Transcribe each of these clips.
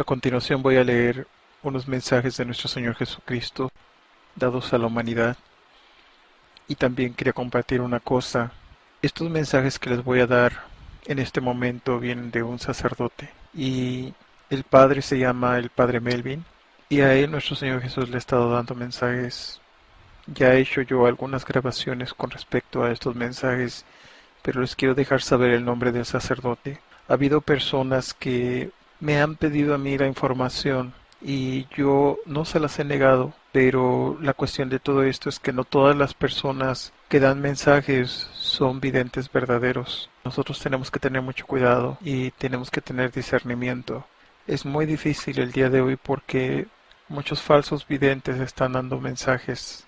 A continuación voy a leer unos mensajes de nuestro Señor Jesucristo dados a la humanidad y también quería compartir una cosa. Estos mensajes que les voy a dar en este momento vienen de un sacerdote y el padre se llama el padre Melvin y a él nuestro Señor Jesús le ha estado dando mensajes. Ya he hecho yo algunas grabaciones con respecto a estos mensajes, pero les quiero dejar saber el nombre del sacerdote. Ha habido personas que me han pedido a mí la información y yo no se las he negado, pero la cuestión de todo esto es que no todas las personas que dan mensajes son videntes verdaderos. Nosotros tenemos que tener mucho cuidado y tenemos que tener discernimiento. Es muy difícil el día de hoy porque muchos falsos videntes están dando mensajes.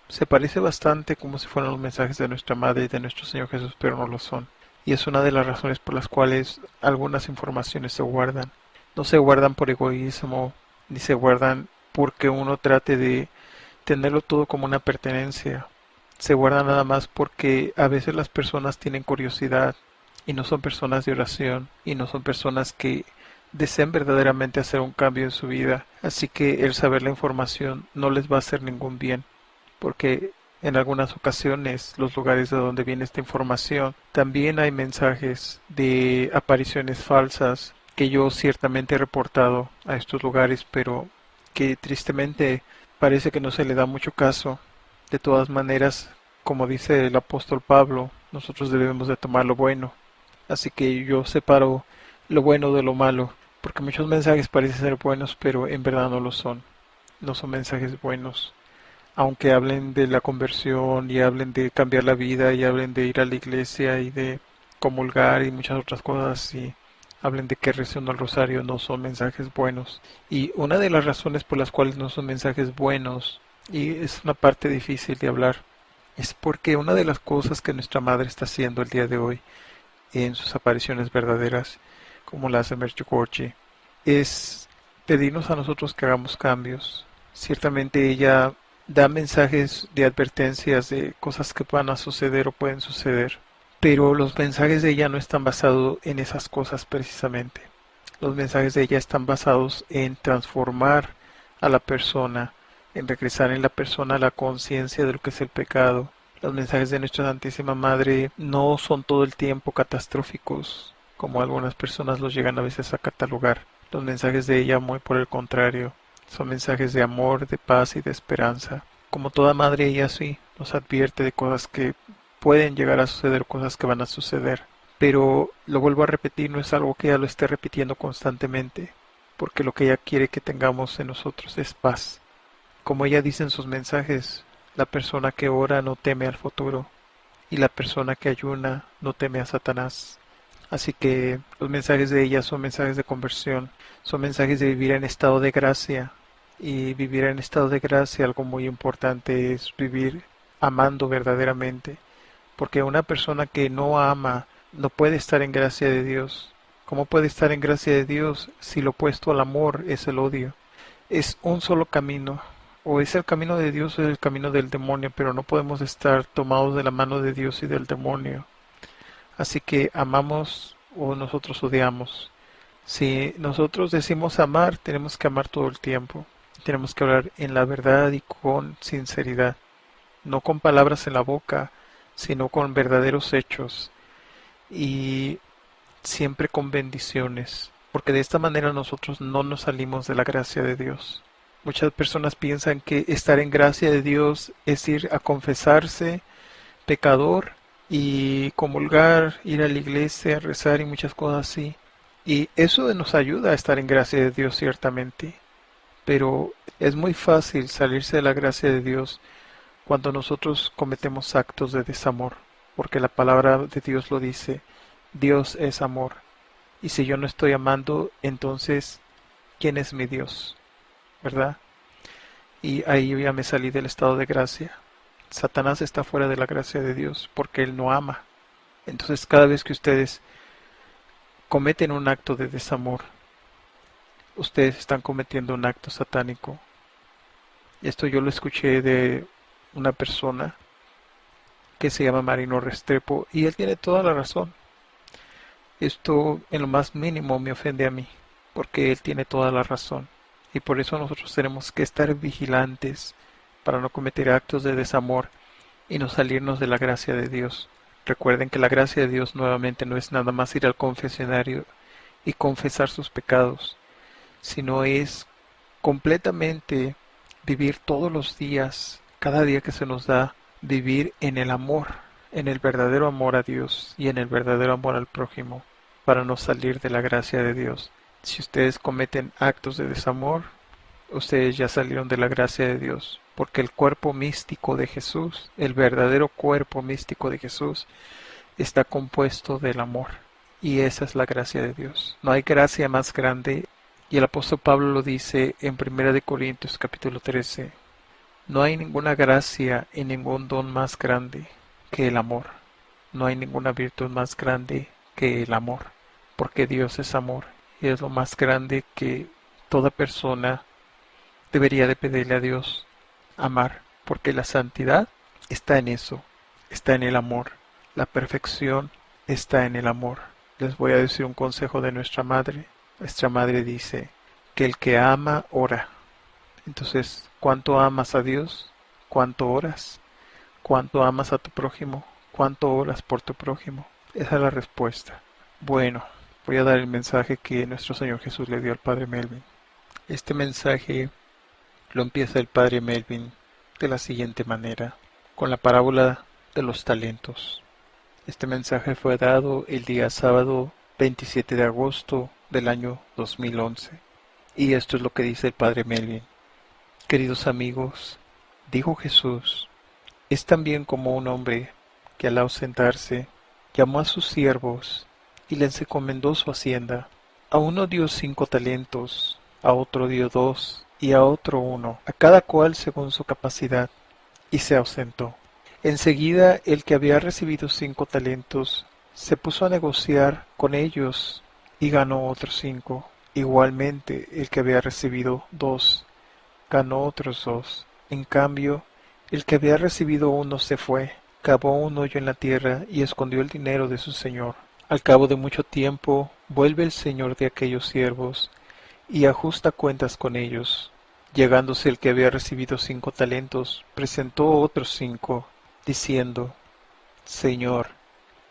Se parece bastante como si fueran los mensajes de nuestra Madre y de nuestro Señor Jesús, pero no lo son. Y es una de las razones por las cuales algunas informaciones se guardan. No se guardan por egoísmo, ni se guardan porque uno trate de tenerlo todo como una pertenencia. Se guardan nada más porque a veces las personas tienen curiosidad y no son personas de oración y no son personas que deseen verdaderamente hacer un cambio en su vida. Así que el saber la información no les va a hacer ningún bien, porque en algunas ocasiones los lugares de donde viene esta información también hay mensajes de apariciones falsas que yo ciertamente he reportado a estos lugares, pero que tristemente parece que no se le da mucho caso. De todas maneras, como dice el apóstol Pablo, nosotros debemos de tomar lo bueno. Así que yo separo lo bueno de lo malo, porque muchos mensajes parecen ser buenos, pero en verdad no lo son. No son mensajes buenos, aunque hablen de la conversión y hablen de cambiar la vida y hablen de ir a la iglesia y de comulgar y muchas otras cosas y hablen de que recen el rosario, no son mensajes buenos. Y una de las razones por las cuales no son mensajes buenos, y es una parte difícil de hablar, es porque una de las cosas que nuestra madre está haciendo el día de hoy en sus apariciones verdaderas, como la hace Medjugorje, es pedirnos a nosotros que hagamos cambios. Ciertamente ella da mensajes de advertencias de cosas que van a suceder o pueden suceder, pero los mensajes de ella no están basados en esas cosas precisamente. Los mensajes de ella están basados en transformar a la persona, en regresar en la persona a la conciencia de lo que es el pecado. Los mensajes de nuestra Santísima Madre no son todo el tiempo catastróficos, como algunas personas los llegan a veces a catalogar. Los mensajes de ella, muy por el contrario, son mensajes de amor, de paz y de esperanza. Como toda madre, ella sí nos advierte de cosas que pueden llegar a suceder, cosas que van a suceder. Pero lo vuelvo a repetir, no es algo que ella lo esté repitiendo constantemente, porque lo que ella quiere que tengamos en nosotros es paz. Como ella dice en sus mensajes, la persona que ora no teme al futuro, y la persona que ayuna no teme a Satanás. Así que los mensajes de ella son mensajes de conversión, son mensajes de vivir en estado de gracia. Y vivir en estado de gracia, algo muy importante es vivir amando verdaderamente, porque una persona que no ama no puede estar en gracia de Dios. ¿Cómo puede estar en gracia de Dios si lo opuesto al amor es el odio? Es un solo camino, o es el camino de Dios o es el camino del demonio, pero no podemos estar tomados de la mano de Dios y del demonio. Así que amamos o nosotros odiamos. Si nosotros decimos amar, tenemos que amar todo el tiempo. Tenemos que hablar en la verdad y con sinceridad, no con palabras en la boca, sino con verdaderos hechos y siempre con bendiciones, porque de esta manera nosotros no nos salimos de la gracia de Dios. Muchas personas piensan que estar en gracia de Dios es ir a confesarse pecador y comulgar, ir a la iglesia, rezar y muchas cosas así. Y eso nos ayuda a estar en gracia de Dios ciertamente, pero es muy fácil salirse de la gracia de Dios cuando nosotros cometemos actos de desamor, porque la palabra de Dios lo dice, Dios es amor. Y si yo no estoy amando, entonces, ¿quién es mi Dios? ¿Verdad? Y ahí yo ya me salí del estado de gracia. Satanás está fuera de la gracia de Dios porque él no ama. Entonces cada vez que ustedes cometen un acto de desamor, ustedes están cometiendo un acto satánico. Esto yo lo escuché de una persona que se llama Marino Restrepo y él tiene toda la razón. Esto en lo más mínimo me ofende a mí. porque Él tiene toda la razón. Y por eso nosotros tenemos que estar vigilantes para no cometer actos de desamor y no salirnos de la gracia de Dios. Recuerden que la gracia de Dios nuevamente no es nada más ir al confesionario y confesar sus pecados, sino es completamente vivir todos los días, cada día que se nos da, vivir en el amor, en el verdadero amor a Dios y en el verdadero amor al prójimo, para no salir de la gracia de Dios. Si ustedes cometen actos de desamor, ustedes ya salieron de la gracia de Dios, porque el cuerpo místico de Jesús, el verdadero cuerpo místico de Jesús, está compuesto del amor. Y esa es la gracia de Dios. No hay gracia más grande. Y el apóstol Pablo lo dice en 1 Corintios capítulo 13. No hay ninguna gracia y ningún don más grande que el amor. No hay ninguna virtud más grande que el amor. Porque Dios es amor. Y es lo más grande que toda persona debería de pedirle a Dios. Amar. Porque la santidad está en eso. Está en el amor. La perfección está en el amor. Les voy a decir un consejo de nuestra madre. Nuestra madre dice que el que ama, ora. Entonces, ¿cuánto amas a Dios? ¿Cuánto oras? ¿Cuánto amas a tu prójimo? ¿Cuánto oras por tu prójimo? Esa es la respuesta. Bueno, voy a dar el mensaje que nuestro Señor Jesús le dio al Padre Melvin. Este mensaje lo empieza el Padre Melvin de la siguiente manera, con la parábola de los talentos. Este mensaje fue dado el día sábado 27 de agosto del año 2011. Y esto es lo que dice el Padre Melvin. Queridos amigos, dijo Jesús, es también como un hombre que al ausentarse llamó a sus siervos y les encomendó su hacienda. A uno dio 5 talentos, a otro dio 2 y a otro 1, a cada cual según su capacidad, y se ausentó. Enseguida el que había recibido 5 talentos se puso a negociar con ellos y ganó otros 5. Igualmente el que había recibido 2 ganó otros 2. En cambio, el que había recibido 1 se fue, cavó un hoyo en la tierra y escondió el dinero de su señor. Al cabo de mucho tiempo, vuelve el señor de aquellos siervos y ajusta cuentas con ellos. Llegándose el que había recibido 5 talentos, presentó otros 5, diciendo, Señor,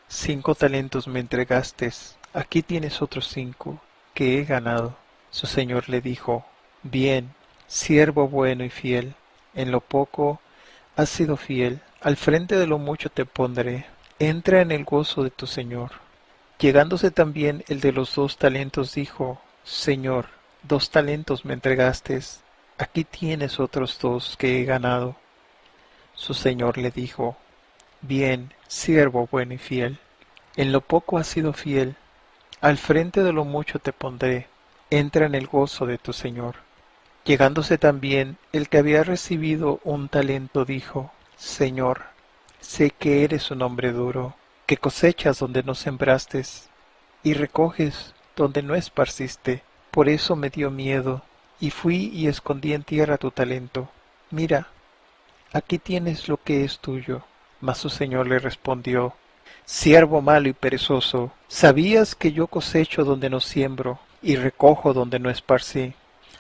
5 talentos me entregaste, aquí tienes otros 5, que he ganado. Su señor le dijo, bien, siervo bueno y fiel, en lo poco has sido fiel, al frente de lo mucho te pondré, entra en el gozo de tu señor. Llegándose también el de los 2 talentos dijo, Señor, 2 talentos me entregaste, aquí tienes otros 2 que he ganado. Su señor le dijo, bien, siervo bueno y fiel, en lo poco has sido fiel, al frente de lo mucho te pondré, entra en el gozo de tu señor. Llegándose también el que había recibido 1 talento dijo, Señor, sé que eres un hombre duro, que cosechas donde no sembraste, y recoges donde no esparciste. Por eso me dio miedo, y fui y escondí en tierra tu talento. Mira, aquí tienes lo que es tuyo. Mas su señor le respondió, Siervo malo y perezoso, ¿sabías que yo cosecho donde no siembro, y recojo donde no esparcí?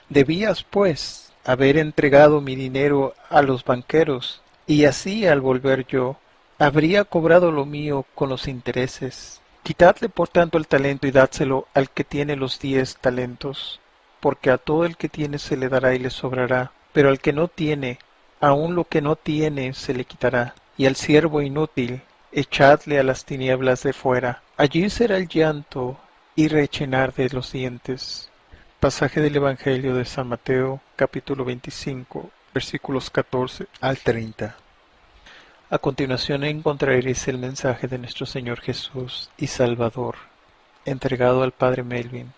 Debías, pues, haber entregado mi dinero a los banqueros, y así al volver yo, habría cobrado lo mío con los intereses. Quitadle por tanto el talento y dádselo al que tiene los 10 talentos, porque a todo el que tiene se le dará y le sobrará, pero al que no tiene, aun lo que no tiene se le quitará. Y al siervo inútil, echadle a las tinieblas de fuera. Allí será el llanto y rechinar de los dientes. Pasaje del Evangelio de San Mateo, capítulo 25, versículos 14 al 30. A continuación encontraréis el mensaje de nuestro Señor Jesús y Salvador, entregado al Padre Melvin.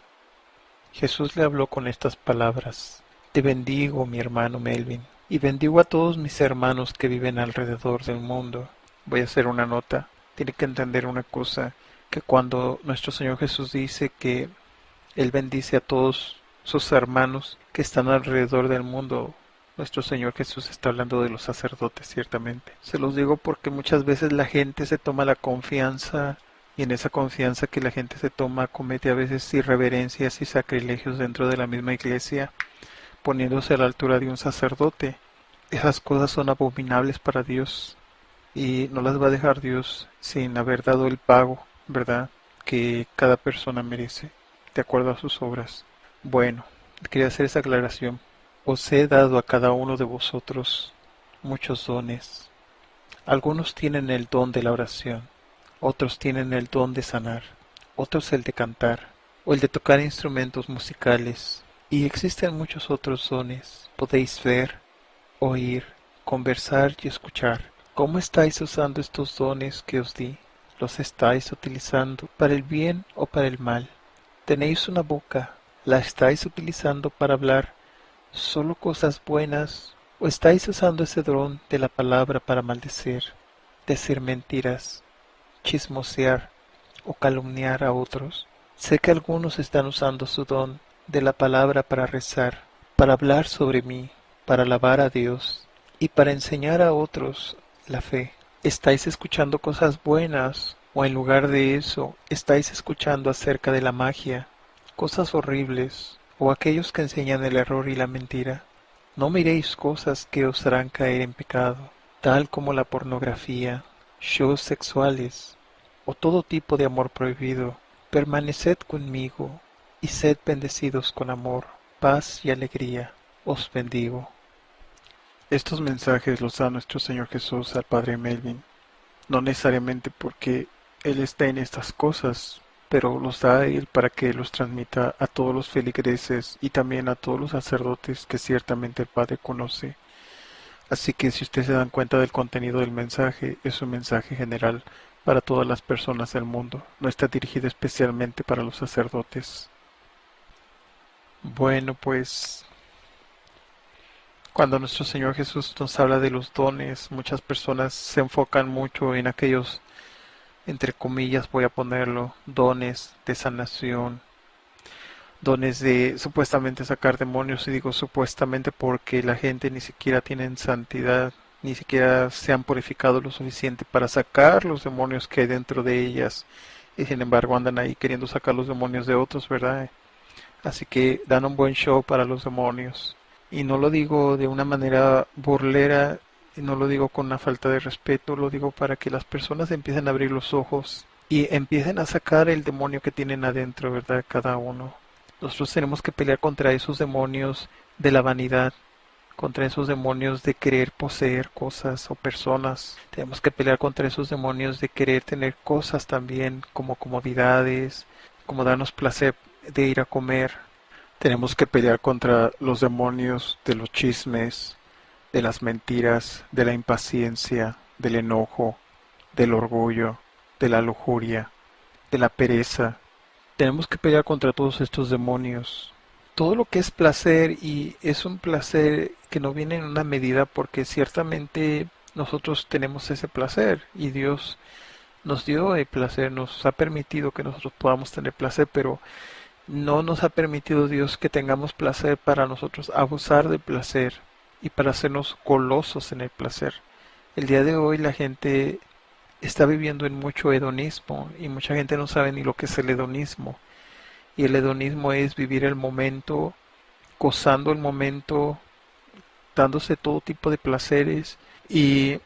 Jesús le habló con estas palabras, Te bendigo, mi hermano Melvin, y bendigo a todos mis hermanos que viven alrededor del mundo. Voy a hacer una nota. Tiene que entender una cosa, que cuando nuestro Señor Jesús dice que Él bendice a todos sus hermanos que están alrededor del mundo, nuestro Señor Jesús está hablando de los sacerdotes, ciertamente. Se los digo porque muchas veces la gente se toma la confianza Y en esa confianza que la gente se toma, comete a veces irreverencias y sacrilegios dentro de la misma iglesia, poniéndose a la altura de un sacerdote. Esas cosas son abominables para Dios y no las va a dejar Dios sin haber dado el pago, ¿verdad?, que cada persona merece, de acuerdo a sus obras. Bueno, quería hacer esa aclaración. Os he dado a cada uno de vosotros muchos dones. Algunos tienen el don de la oración, otros tienen el don de sanar, otros el de cantar, o el de tocar instrumentos musicales, y existen muchos otros dones. Podéis ver, oír, conversar y escuchar. ¿Cómo estáis usando estos dones que os di? ¿Los estáis utilizando para el bien o para el mal? Tenéis una boca, ¿la estáis utilizando para hablar solo cosas buenas o estáis usando ese don de la palabra para maldecir, decir mentiras, chismosear o calumniar a otros? Sé que algunos están usando su don de la palabra para rezar, para hablar sobre mí, para alabar a Dios y para enseñar a otros la fe. ¿Estáis escuchando cosas buenas o en lugar de eso estáis escuchando acerca de la magia, cosas horribles o aquellos que enseñan el error y la mentira? No miréis cosas que os harán caer en pecado, tal como la pornografía, shows sexuales o todo tipo de amor prohibido. Permaneced conmigo y sed bendecidos con amor, paz y alegría. Os bendigo. Estos mensajes los da nuestro Señor Jesús al Padre Melvin, no necesariamente porque Él está en estas cosas, pero los da a Él para que los transmita a todos los feligreses y también a todos los sacerdotes que ciertamente el Padre conoce. Así que si ustedes se dan cuenta del contenido del mensaje, es un mensaje general para todas las personas del mundo, no está dirigido especialmente para los sacerdotes. Bueno, pues cuando nuestro Señor Jesús nos habla de los dones, muchas personas se enfocan mucho en aquellos, entre comillas voy a ponerlo, dones de sanación, dones de supuestamente sacar demonios, y digo supuestamente porque la gente ni siquiera tiene santidad, ni siquiera se han purificado lo suficiente para sacar los demonios que hay dentro de ellas, y sin embargo andan ahí queriendo sacar los demonios de otros, ¿verdad? Así que dan un buen show para los demonios. Y no lo digo de una manera burlera, y no lo digo con una falta de respeto, lo digo para que las personas empiecen a abrir los ojos y empiecen a sacar el demonio que tienen adentro, ¿verdad? Cada uno. Nosotros tenemos que pelear contra esos demonios de la vanidad, contra esos demonios de querer poseer cosas o personas. Tenemos que pelear contra esos demonios de querer tener cosas también como comodidades, como darnos placer de ir a comer. Tenemos que pelear contra los demonios de los chismes, de las mentiras, de la impaciencia, del enojo, del orgullo, de la lujuria, de la pereza. Tenemos que pelear contra todos estos demonios. Todo lo que es placer, y es un placer que no viene en una medida, porque ciertamente nosotros tenemos ese placer y Dios nos dio el placer, nos ha permitido que nosotros podamos tener placer, pero no nos ha permitido Dios que tengamos placer para nosotros abusar del placer y para hacernos golosos en el placer. El día de hoy la gente está viviendo en mucho hedonismo y mucha gente no sabe ni lo que es el hedonismo. Y el hedonismo es vivir el momento, gozando el momento, dándose todo tipo de placeres y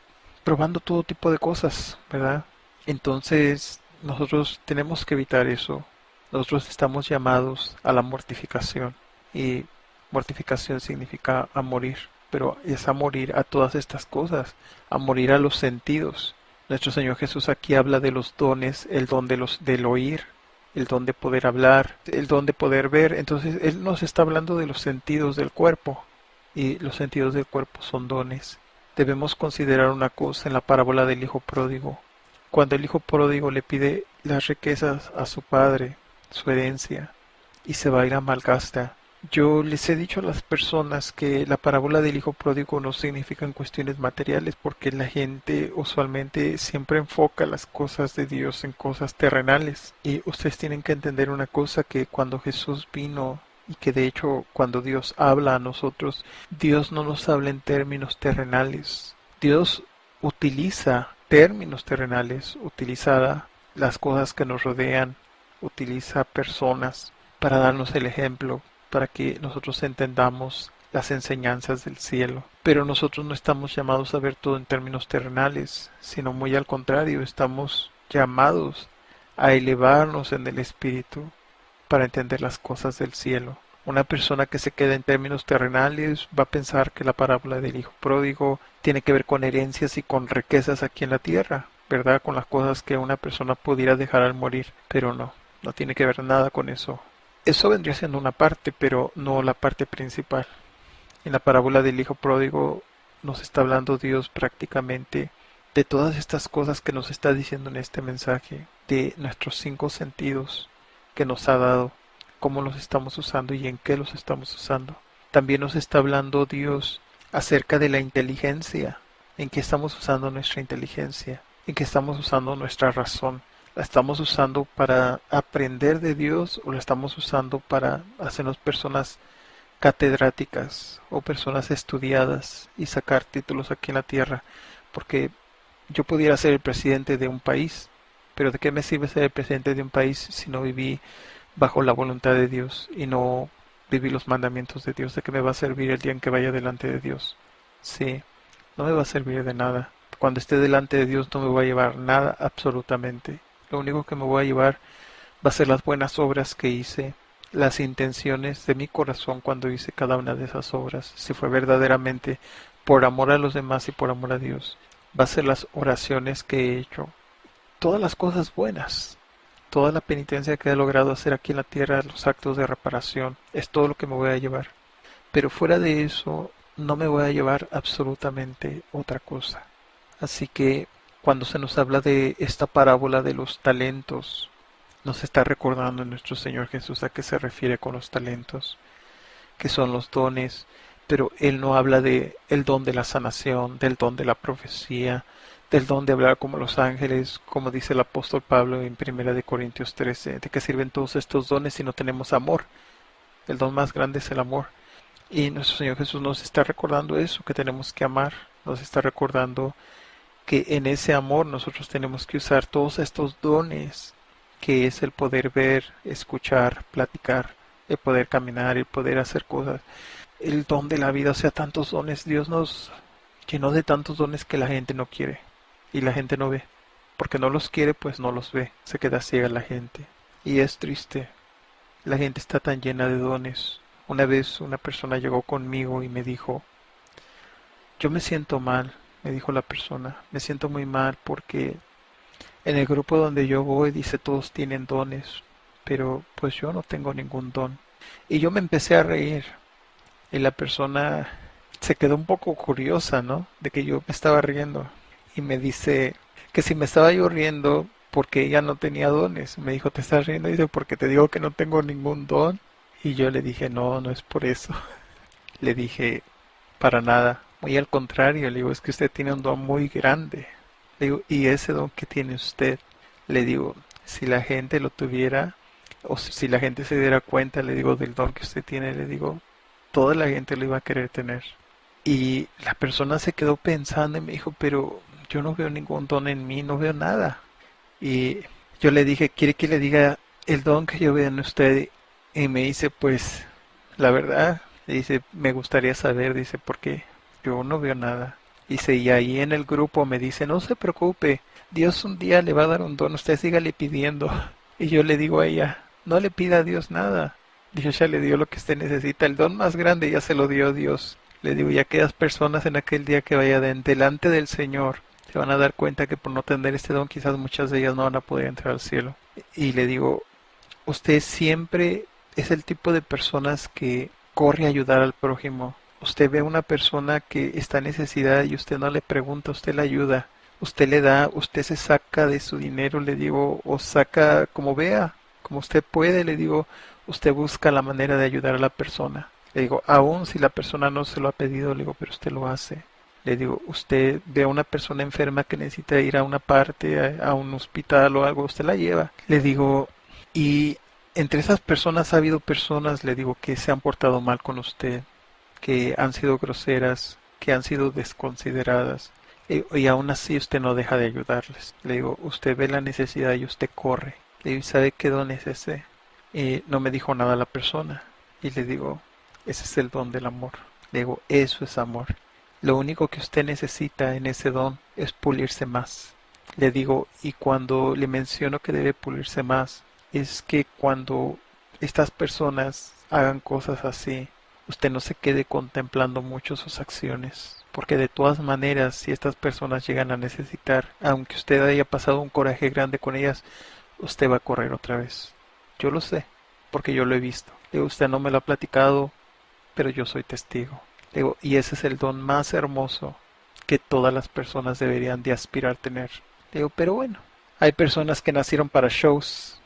probando todo tipo de cosas, ¿verdad? Entonces nosotros tenemos que evitar eso. Nosotros estamos llamados a la mortificación, y mortificación significa a morir, pero es a morir a todas estas cosas, a morir a los sentidos. Nuestro Señor Jesús aquí habla de los dones, el don del oír, el don de poder hablar, el don de poder ver. Entonces Él nos está hablando de los sentidos del cuerpo, y los sentidos del cuerpo son dones. Debemos considerar una cosa en la parábola del hijo pródigo. Cuando el hijo pródigo le pide las riquezas a su padre, su herencia, y se va a ir a malgasta. Yo les he dicho a las personas que la parábola del hijo pródigo no significa en cuestiones materiales, porque la gente usualmente siempre enfoca las cosas de Dios en cosas terrenales. Y ustedes tienen que entender una cosa, que cuando Jesús vino, y que de hecho cuando Dios habla a nosotros, Dios no nos habla en términos terrenales. Dios utiliza términos terrenales, utiliza las cosas que nos rodean, utiliza personas para darnos el ejemplo, para que nosotros entendamos las enseñanzas del cielo. Pero nosotros no estamos llamados a ver todo en términos terrenales, sino muy al contrario, estamos llamados a elevarnos en el espíritu para entender las cosas del cielo. Una persona que se queda en términos terrenales va a pensar que la parábola del hijo pródigo tiene que ver con herencias y con riquezas aquí en la tierra, ¿verdad? Con las cosas que una persona pudiera dejar al morir, pero no, no tiene que ver nada con eso. Eso vendría siendo una parte, pero no la parte principal. En la parábola del hijo pródigo nos está hablando Dios prácticamente de todas estas cosas que nos está diciendo en este mensaje, de nuestros 5 sentidos que nos ha dado, cómo los estamos usando y en qué los estamos usando. También nos está hablando Dios acerca de la inteligencia, en qué estamos usando nuestra inteligencia, en qué estamos usando nuestra razón. ¿La estamos usando para aprender de Dios o la estamos usando para hacernos personas catedráticas o personas estudiadas y sacar títulos aquí en la tierra? Porque yo pudiera ser el presidente de un país, pero ¿de qué me sirve ser el presidente de un país si no viví bajo la voluntad de Dios y no viví los mandamientos de Dios? ¿De qué me va a servir el día en que vaya delante de Dios? Sí, no me va a servir de nada. Cuando esté delante de Dios no me voy a llevar nada absolutamente. Lo único que me voy a llevar va a ser las buenas obras que hice, las intenciones de mi corazón cuando hice cada una de esas obras, si fue verdaderamente por amor a los demás y por amor a Dios. Va a ser las oraciones que he hecho, todas las cosas buenas, toda la penitencia que he logrado hacer aquí en la tierra, los actos de reparación, es todo lo que me voy a llevar. Pero fuera de eso, no me voy a llevar absolutamente otra cosa. Así que cuando se nos habla de esta parábola de los talentos, nos está recordando nuestro Señor Jesús a qué se refiere con los talentos, que son los dones, pero Él no habla de el don de la sanación, del don de la profecía, del don de hablar como los ángeles, como dice el apóstol Pablo en 1 Corintios 13, de qué sirven todos estos dones si no tenemos amor. El don más grande es el amor. Y nuestro Señor Jesús nos está recordando eso, que tenemos que amar, nos está recordando que en ese amor nosotros tenemos que usar todos estos dones, que es el poder ver, escuchar, platicar, el poder caminar, el poder hacer cosas, el don de la vida, o sea, tantos dones. Dios nos llenó de tantos dones que la gente no quiere y la gente no ve, porque no los quiere, pues no los ve, se queda ciega la gente y es triste. La gente está tan llena de dones. Una vez una persona llegó conmigo y me dijo, yo me siento mal, me dijo la persona, me siento muy mal porque en el grupo donde yo voy dice todos tienen dones, pero pues yo no tengo ningún don. Y yo me empecé a reír y la persona se quedó un poco curiosa, ¿no? De que yo me estaba riendo y me dice que si me estaba yo riendo porque ella no tenía dones. Me dijo, ¿te estás riendo? Y dice, porque te digo que no tengo ningún don. Y yo le dije, no, no es por eso. Le dije, para nada. Muy al contrario, le digo, es que usted tiene un don muy grande. Le digo, ¿y ese don que tiene usted? Le digo, si la gente lo tuviera, o si la gente se diera cuenta, le digo, del don que usted tiene, le digo, toda la gente lo iba a querer tener. Y la persona se quedó pensando y me dijo, pero yo no veo ningún don en mí, no veo nada. Y yo le dije, ¿quiere que le diga el don que yo veo en usted? Y me dice, pues, la verdad, dice, me gustaría saber, dice, porque yo no veo nada. Dice, y ahí en el grupo me dice, no se preocupe, Dios un día le va a dar un don, usted sígale pidiendo. Y yo le digo a ella, no le pida a Dios nada. Dios ya le dio lo que usted necesita, el don más grande ya se lo dio Dios. Le digo, y aquellas personas en aquel día que vayan delante del Señor, se van a dar cuenta que por no tener este don, quizás muchas de ellas no van a poder entrar al cielo. Y le digo, usted siempre es el tipo de personas que corre a ayudar al prójimo. Usted ve a una persona que está en necesidad y usted no le pregunta, usted le ayuda. Usted le da, usted se saca de su dinero, le digo, o saca como vea, como usted puede, le digo, usted busca la manera de ayudar a la persona. Le digo, aun si la persona no se lo ha pedido, le digo, pero usted lo hace. Le digo, usted ve a una persona enferma que necesita ir a una parte, a un hospital o algo, usted la lleva. Le digo, y entre esas personas ha habido personas, le digo, que se han portado mal con usted, que han sido groseras, que han sido desconsideradas, Y aún así usted no deja de ayudarles. Le digo, usted ve la necesidad y usted corre. Le digo, ¿sabe qué don es ese? No me dijo nada la persona. Y le digo, ese es el don del amor. Le digo, eso es amor. Lo único que usted necesita en ese don es pulirse más. Le digo, y cuando le menciono que debe pulirse más, es que cuando estas personas hagan cosas así, usted no se quede contemplando mucho sus acciones, porque de todas maneras, si estas personas llegan a necesitar, aunque usted haya pasado un coraje grande con ellas, usted va a correr otra vez. Yo lo sé, porque yo lo he visto. Le digo, usted no me lo ha platicado, pero yo soy testigo. Le digo, y ese es el don más hermoso que todas las personas deberían de aspirar a tener. Le digo, pero bueno, hay personas que nacieron para shows,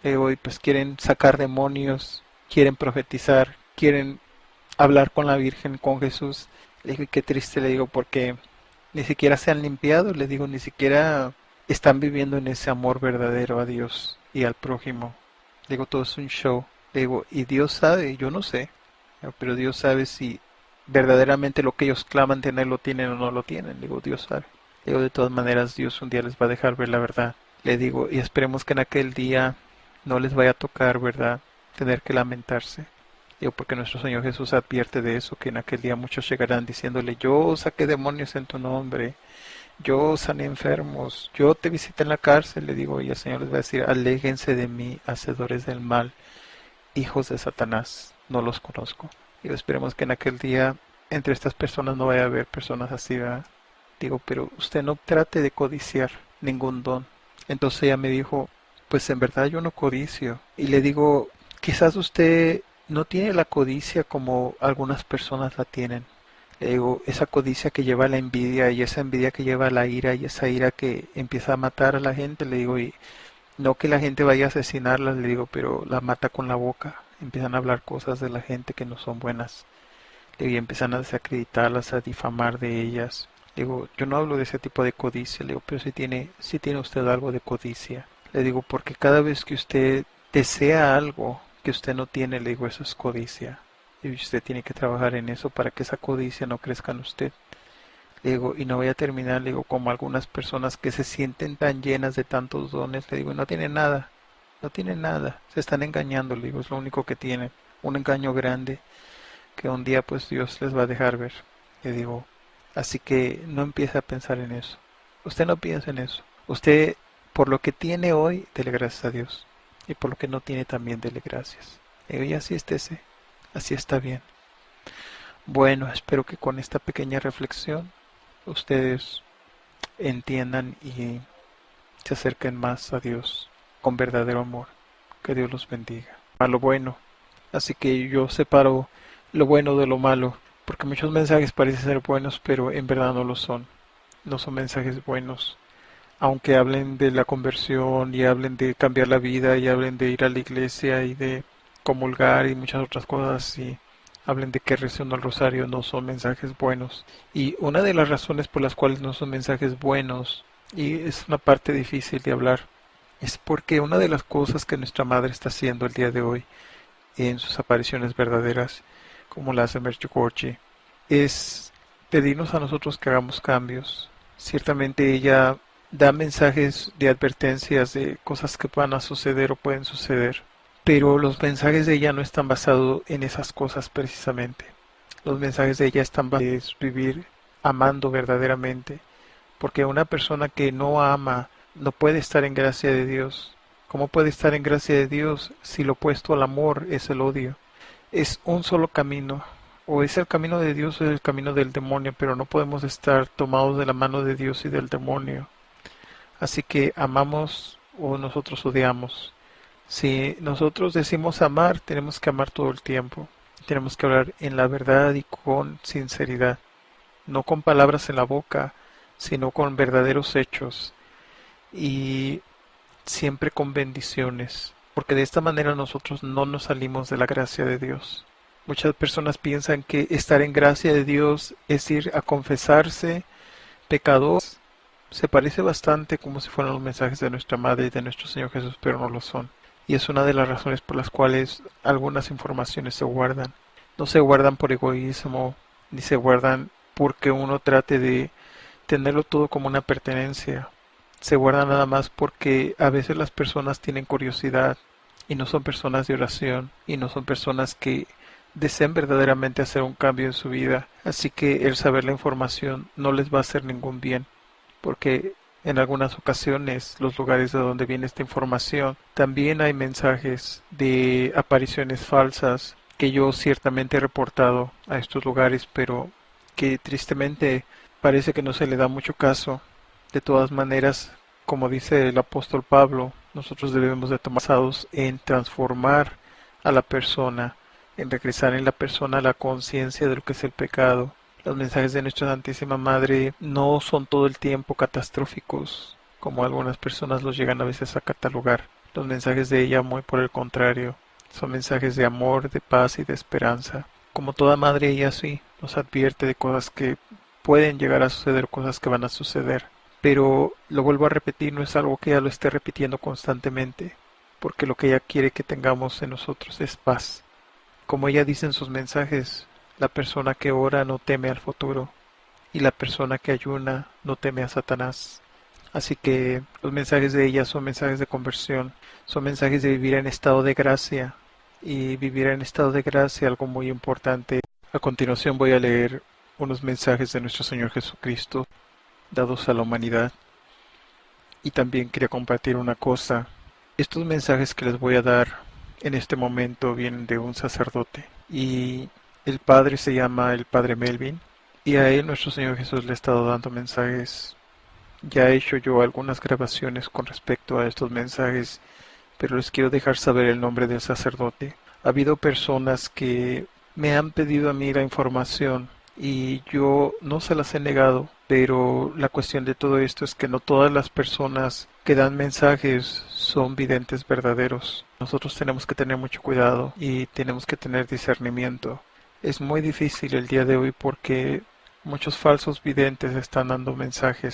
le digo, y pues quieren sacar demonios, quieren profetizar, quieren hablar con la Virgen, con Jesús. Le digo, y qué triste, le digo, porque ni siquiera se han limpiado, le digo, ni siquiera están viviendo en ese amor verdadero a Dios y al prójimo. Le digo, todo es un show. Le digo, y Dios sabe, yo no sé, pero Dios sabe si verdaderamente lo que ellos claman tener lo tienen o no lo tienen. Le digo, Dios sabe. Le digo, de todas maneras, Dios un día les va a dejar ver la verdad. Le digo, y esperemos que en aquel día no les vaya a tocar, ¿verdad?, tener que lamentarse. Digo, porque nuestro Señor Jesús advierte de eso, que en aquel día muchos llegarán diciéndole, yo saqué demonios en tu nombre, yo sané enfermos, yo te visité en la cárcel, le digo, y el Señor les va a decir, aléjense de mí, hacedores del mal, hijos de Satanás, no los conozco. Digo, esperemos que en aquel día entre estas personas no vaya a haber personas así, ¿verdad? Digo, pero usted no trate de codiciar ningún don. Entonces ella me dijo, pues en verdad yo no codicio. Y le digo, quizás usted no tiene la codicia como algunas personas la tienen. Le digo, esa codicia que lleva a la envidia y esa envidia que lleva a la ira y esa ira que empieza a matar a la gente, le digo, y no que la gente vaya a asesinarla, le digo, pero la mata con la boca. Empiezan a hablar cosas de la gente que no son buenas. Le digo, y empiezan a desacreditarlas, a difamar de ellas. Le digo, yo no hablo de ese tipo de codicia, le digo, pero sí tiene usted algo de codicia. Le digo, porque cada vez que usted desea algo que usted no tiene, le digo, eso es codicia. Y usted tiene que trabajar en eso para que esa codicia no crezca en usted. Le digo, y no voy a terminar, le digo, como algunas personas que se sienten tan llenas de tantos dones, le digo, no tienen nada, no tienen nada, se están engañando, le digo, es lo único que tienen, un engaño grande que un día pues Dios les va a dejar ver. Le digo, así que no empiece a pensar en eso. Usted no piensa en eso. Usted, por lo que tiene hoy, dele gracias a Dios. Y por lo que no tiene también, dele gracias. Le digo, y así estése, así está bien. Bueno, espero que con esta pequeña reflexión ustedes entiendan y se acerquen más a Dios con verdadero amor. Que Dios los bendiga. A lo bueno. Así que yo separo lo bueno de lo malo, porque muchos mensajes parecen ser buenos, pero en verdad no lo son. No son mensajes buenos. Aunque hablen de la conversión y hablen de cambiar la vida y hablen de ir a la iglesia y de comulgar y muchas otras cosas y hablen de que rezando el rosario, no son mensajes buenos. Y una de las razones por las cuales no son mensajes buenos, y es una parte difícil de hablar, es porque una de las cosas que nuestra madre está haciendo el día de hoy en sus apariciones verdaderas, como la hace Medjugorje, es pedirnos a nosotros que hagamos cambios. Ciertamente ella da mensajes de advertencias de cosas que van a suceder o pueden suceder, pero los mensajes de ella no están basados en esas cosas precisamente. Los mensajes de ella están basados en vivir amando verdaderamente, porque una persona que no ama no puede estar en gracia de Dios. ¿Cómo puede estar en gracia de Dios si lo opuesto al amor es el odio? Es un solo camino, o es el camino de Dios o es el camino del demonio, pero no podemos estar tomados de la mano de Dios y del demonio. Así que amamos o nosotros odiamos. Si nosotros decimos amar, tenemos que amar todo el tiempo. Tenemos que hablar en la verdad y con sinceridad, no con palabras en la boca, sino con verdaderos hechos y siempre con bendiciones, porque de esta manera nosotros no nos salimos de la gracia de Dios. Muchas personas piensan que estar en gracia de Dios es ir a confesarse pecadores. Se parece bastante como si fueran los mensajes de nuestra Madre y de nuestro Señor Jesús, pero no lo son. Y es una de las razones por las cuales algunas informaciones se guardan. No se guardan por egoísmo, ni se guardan porque uno trate de tenerlo todo como una pertenencia. Se guarda nada más porque a veces las personas tienen curiosidad y no son personas de oración y no son personas que deseen verdaderamente hacer un cambio en su vida. Así que el saber la información no les va a hacer ningún bien, porque en algunas ocasiones los lugares de donde viene esta información también hay mensajes de apariciones falsas que yo ciertamente he reportado a estos lugares, pero que tristemente parece que no se le da mucho caso. De todas maneras, como dice el apóstol Pablo, nosotros debemos de tomar pasos en transformar a la persona, en regresar en la persona a la conciencia de lo que es el pecado. Los mensajes de nuestra Santísima Madre no son todo el tiempo catastróficos, como algunas personas los llegan a veces a catalogar. Los mensajes de ella, muy por el contrario, son mensajes de amor, de paz y de esperanza. Como toda madre, ella sí nos advierte de cosas que pueden llegar a suceder, cosas que van a suceder. Pero lo vuelvo a repetir, no es algo que ella lo esté repitiendo constantemente, porque lo que ella quiere que tengamos en nosotros es paz. Como ella dice en sus mensajes, la persona que ora no teme al futuro y la persona que ayuna no teme a Satanás. Así que los mensajes de ella son mensajes de conversión, son mensajes de vivir en estado de gracia, y vivir en estado de gracia, algo muy importante. A continuación voy a leer unos mensajes de nuestro Señor Jesucristo dados a la humanidad, y también quería compartir una cosa. Estos mensajes que les voy a dar en este momento vienen de un sacerdote, y el padre se llama el padre Melvin, y a él nuestro Señor Jesús le ha estado dando mensajes. Ya he hecho yo algunas grabaciones con respecto a estos mensajes, pero les quiero dejar saber el nombre del sacerdote. Ha habido personas que me han pedido a mí la información y yo no se las he negado, pero la cuestión de todo esto es que no todas las personas que dan mensajes son videntes verdaderos. Nosotros tenemos que tener mucho cuidado y tenemos que tener discernimiento. Es muy difícil el día de hoy porque muchos falsos videntes están dando mensajes